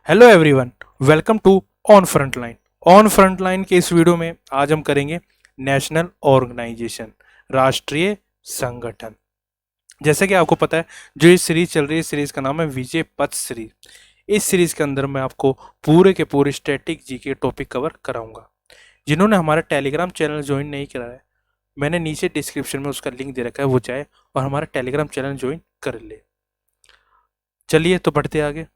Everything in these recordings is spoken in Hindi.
Hello everyone, welcome to On Frontline. On Frontline के इस वीडियो में आज हम करेंगे नेशनल ऑर्गेनाइजेशन, राष्ट्रीय संगठन। जैसे कि आपको पता है, जो ये सीरीज चल रही है, सीरीज का नाम है विजय पथ सीरीज। इस सीरीज के अंदर मैं आपको पूरे के पूरे स्टैटिक जी के टॉपिक कवर कराऊंगा। जिन्होंने हमारा टेलीग्राम चैनल ज्वाइन नहीं करा है, मैंने नीचे डिस्क्रिप्शन में उसका लिंक दे रखा है, वो जाए और हमारा टेलीग्राम चैनल ज्वाइन कर ले। चलिए तो बढ़ते आगे।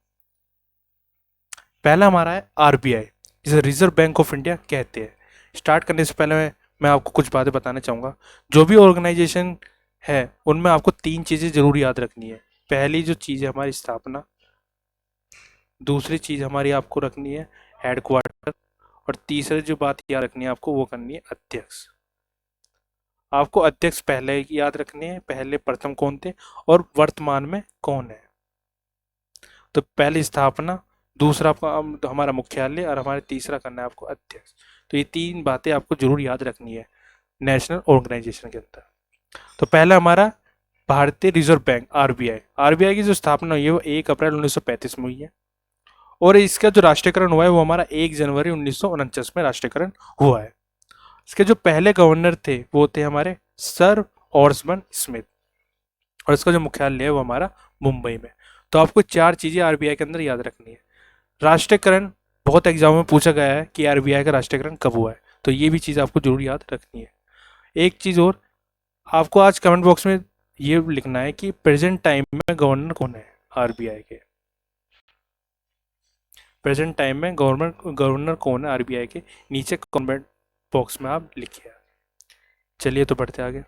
पहला हमारा है आरबीआई, जिसे रिजर्व बैंक ऑफ इंडिया कहते हैं। स्टार्ट करने से पहले मैं आपको कुछ बातें बताना चाहूँगा। जो भी ऑर्गेनाइजेशन है उनमें आपको तीन चीज़ें जरूर याद रखनी है। पहली जो चीज़ है हमारी स्थापना, दूसरी चीज़ हमारी आपको रखनी है हेडक्वार्टर, और तीसरी जो बात याद रखनी है आपको वो करनी है अध्यक्ष। आपको अध्यक्ष पहले याद रखने हैं, पहले प्रथम कौन थे और वर्तमान में कौन है। तो पहली स्थापना, दूसरा आपका हमारा मुख्यालय, और हमारे तीसरा करना है आपको अध्यक्ष। तो ये तीन बातें आपको जरूर याद रखनी है नेशनल ऑर्गेनाइजेशन के अंदर। तो पहला हमारा भारतीय रिजर्व बैंक आरबीआई। आरबीआई की जो स्थापना हुई है वो 1 अप्रैल 1935 में हुई है, और इसका जो राष्ट्रीयकरण हुआ है वो हमारा 1 जनवरी 1949 में राष्ट्रीयकरण हुआ है। इसके जो पहले गवर्नर थे वो थे हमारे सर ऑर्सबर्न स्मिथ, और इसका जो मुख्यालय है वो हमारा मुंबई में। तो आपको चार चीजें आरबीआई के अंदर याद रखनी है। राष्ट्रीयकरण, बहुत एग्जाम में पूछा गया है कि आरबीआई का राष्ट्रीयकरण कब हुआ है, तो ये भी चीज़ आपको जरूर याद रखनी है। एक चीज़ और, आपको आज कमेंट बॉक्स में ये लिखना है कि प्रेजेंट टाइम में गवर्नर कौन है आरबीआई के। प्रेजेंट टाइम में गवर्नर कौन है आरबीआई के, नीचे कमेंट बॉक्स में आप लिखिए। चलिए तो बढ़ते आगे।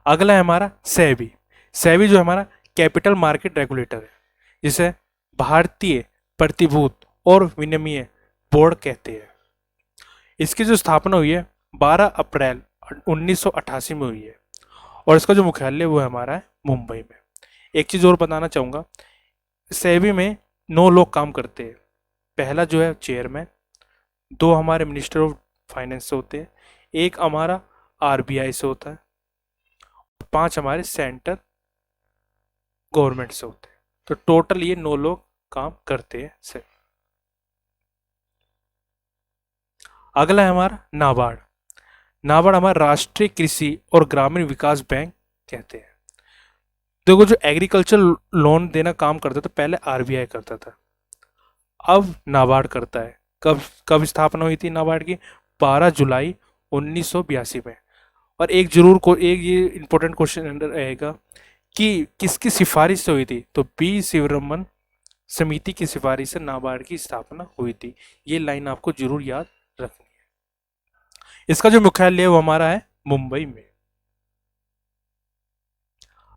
अगला है हमारा सेबी। सेबी जो हमारा कैपिटल मार्केट रेगुलेटर है, जिसे भारतीय प्रतिभूत और विनिमय बोर्ड कहते हैं। इसकी जो स्थापना हुई है 12 अप्रैल 1988 में हुई है, और इसका जो मुख्यालय वो हमारा है मुंबई में। एक चीज़ और बताना चाहूँगा, सेबी में 9 लोग काम करते हैं। पहला जो है चेयरमैन, दो हमारे मिनिस्टर ऑफ फाइनेंस से होते हैं, एक हमारा आरबीआई से होता है, 5 हमारे सेंटर गवर्नमेंट से होते हैं। तो टोटल ये 9 लोग काम करते हैं से। अगला है हमारा नाबार्ड। नाबार्ड हमारा राष्ट्रीय कृषि और ग्रामीण विकास बैंक कहते हैं। देखो, जो एग्रीकल्चर लोन देना काम करता था पहले आरबीआई करता था, अब नाबार्ड करता है। कब कब स्थापना हुई थी नाबार्ड की? 12 जुलाई 1982 में। और एक ये इंपॉर्टेंट क्वेश्चन रहेगा कि किसकी सिफारिश से हुई थी, तो बी शिवरमन समिति की सिफारिश से नाबार्ड की स्थापना हुई थी। ये लाइन आपको जरूर याद रखनी है। इसका जो मुख्यालय है वो हमारा है मुंबई में।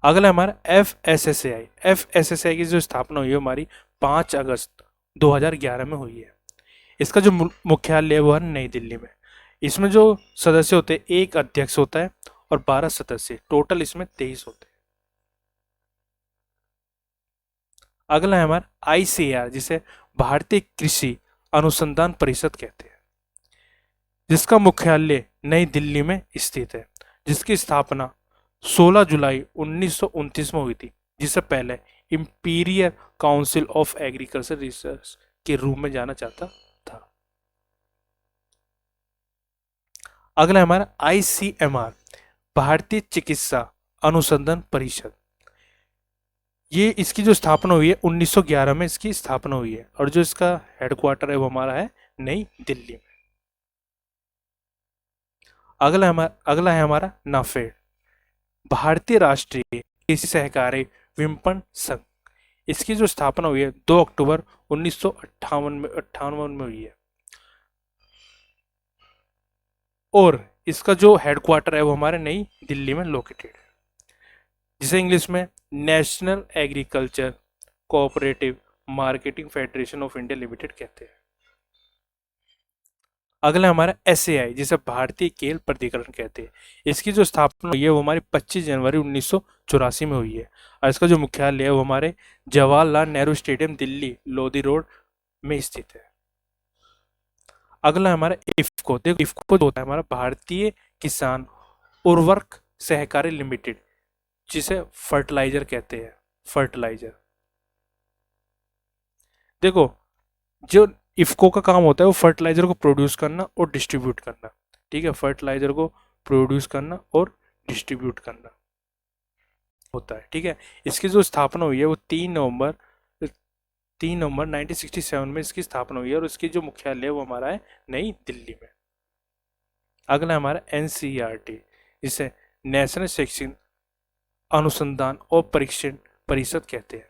अगला हमारा एफ एस एस ए आई की जो स्थापना हुई है हमारी 5 अगस्त 2011 में हुई है। इसका जो मुख्यालय है वो है नई दिल्ली में। इसमें जो सदस्य होते हैं, एक अध्यक्ष होता है और 12 सदस्य, टोटल इसमें 23 होते हैं। अगला है हमारा आईसीएआर, जिसे भारतीय कृषि अनुसंधान परिषद कहते हैं, जिसका मुख्यालय नई दिल्ली में स्थित है, जिसकी स्थापना 16 जुलाई 1929 में हुई थी, जिसे पहले imperial council of agriculture research के रूप में जाना जाता था। अगला हमारा आईसीएमआर, भारतीय चिकित्सा अनुसंधान परिषद। ये इसकी जो स्थापना हुई है 1911 में इसकी स्थापना हुई है, और जो इसका हेडक्वार्टर है वो हमारा है नई दिल्ली में। अगला है हमारा नाफेड, भारतीय राष्ट्रीय कृषि सहकारी विपणन संघ। इसकी जो स्थापना हुई है 2 अक्टूबर 1958 में हुई है, और इसका जो हेडक्वार्टर है वो हमारे नई दिल्ली में लोकेटेड है, जिसे इंग्लिश में national agriculture cooperative marketing federation of India limited कहते हैं। अगला हमारा एसएआई, जिसे भारतीय खेल प्राधिकरण कहते हैं। इसकी जो स्थापना हुई है वो हमारी 25 जनवरी 1984 में हुई है, और इसका जो मुख्यालय है वो हमारे जवाहरलाल नेहरू स्टेडियम दिल्ली लोधी रोड में स्थित है। अगला हमारा इफ्को। देखो, इफ्को जो होता है हमारा भारतीय किसान उर्वरक सहकारी लिमिटेड, जिसे फर्टिलाइजर कहते हैं, फर्टिलाइजर। देखो, जो इफ़को का काम होता है वो फर्टिलाइज़र को प्रोड्यूस करना और डिस्ट्रीब्यूट करना, ठीक है, फर्टिलाइज़र को प्रोड्यूस करना और डिस्ट्रीब्यूट करना होता है, ठीक है। इसकी जो स्थापना हुई है वो 3 नवंबर 1967 में इसकी स्थापना हुई है, और इसकी जो मुख्यालय है वो हमारा है नई दिल्ली में। अगला है हमारा एनसीईआरटी, जिसे नेशनल शैक्षिक अनुसंधान और परीक्षण परिषद कहते हैं,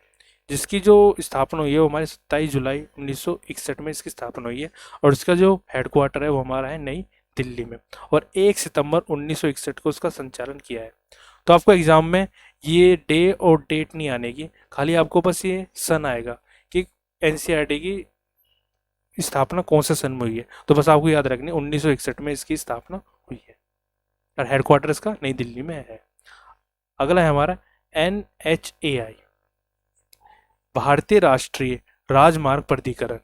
जिसकी जो स्थापना हुई है वो हमारे 27 जुलाई 1961 में इसकी स्थापना हुई है, और इसका जो हेडक्वार्टर है वो हमारा है नई दिल्ली में, और 1 सितंबर 1961 को उसका संचालन किया है। तो आपको एग्जाम में ये डे और डेट नहीं आने की, खाली आपको बस ये सन आएगा कि एनसीईआरटी की स्थापना कौन से सन में हुई है, तो बस आपको याद रखनी 1961 में इसकी स्थापना हुई है, और हेडक्वार्टर इसका नई दिल्ली में है। अगला है हमारा NHAI, भारतीय राष्ट्रीय राजमार्ग प्राधिकरण,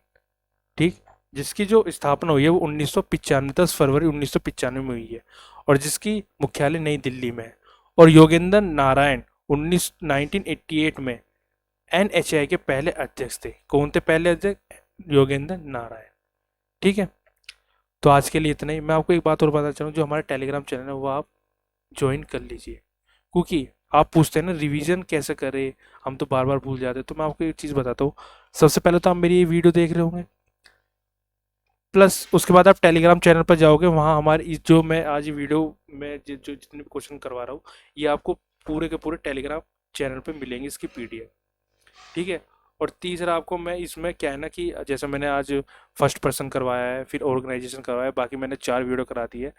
ठीक, जिसकी जो स्थापना हुई है वो 1995 10 फरवरी 1995 में हुई है, और जिसकी मुख्यालय नई दिल्ली में है, और योगेंद्र नारायण 1988 में NHAI के पहले अध्यक्ष थे। कौन थे पहले अध्यक्ष? योगेंद्र नारायण, ठीक है। तो आज के लिए इतना ही। मैं आपको एक बात और बताना चाहूँ, जो हमारा टेलीग्राम चैनल है वो आप ज्वाइन कर लीजिए, क्योंकि आप पूछते हैं ना रिवीजन कैसे करें, हम तो बार बार भूल जाते हैं। तो मैं आपको एक चीज़ बताता हूँ, सबसे पहले तो आप मेरी ये वीडियो देख रहे होंगे, प्लस उसके बाद आप टेलीग्राम चैनल पर जाओगे, वहाँ हमारी जो मैं आज वीडियो में जो जितने भी क्वेश्चन करवा रहा हूँ ये आपको पूरे के पूरे टेलीग्राम चैनल पे मिलेंगे, इसकी PDF, ठीक है। और तीसरा आपको मैं इसमें क्या है ना कि जैसे मैंने आज फर्स्ट पर्सन करवाया है, फिर ऑर्गेनाइजेशन करवाया है, बाकी मैंने 4 वीडियो करा दी है।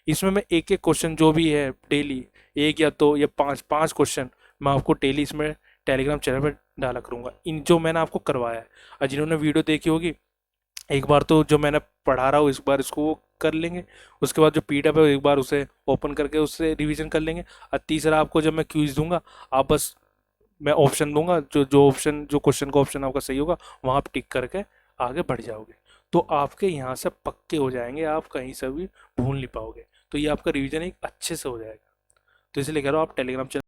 इसमें मैं एक एक क्वेश्चन जो भी है डेली, एक या दो या पाँच पाँच क्वेश्चन मैं आपको डेली इसमें टेलीग्राम चैनल पर डाला करूँगा, इन जो मैंने आपको करवाया है। और जिन्होंने वीडियो देखी होगी, एक बार तो जो मैंने पढ़ा रहा हूँ इस बार इसको वो कर लेंगे, उसके बाद जो PDF है एक बार उसे ओपन करके उससे रिवीजन कर लेंगे। और तीसरा आपको जब मैं क्यूज दूंगा, आप बस मैं ऑप्शन दूंगा, जो ऑप्शन जो क्वेश्चन का ऑप्शन आपका सही होगा वहाँ आप टिक करके आगे बढ़ जाओगे, तो आपके यहाँ से पक्के हो जाएंगे, आप कहीं से भी भूल नहीं पाओगे। तो ये आपका रिवीजन एक अच्छे से हो जाएगा। तो इसलिए कह रहा हूँ आप टेलीग्राम चैनल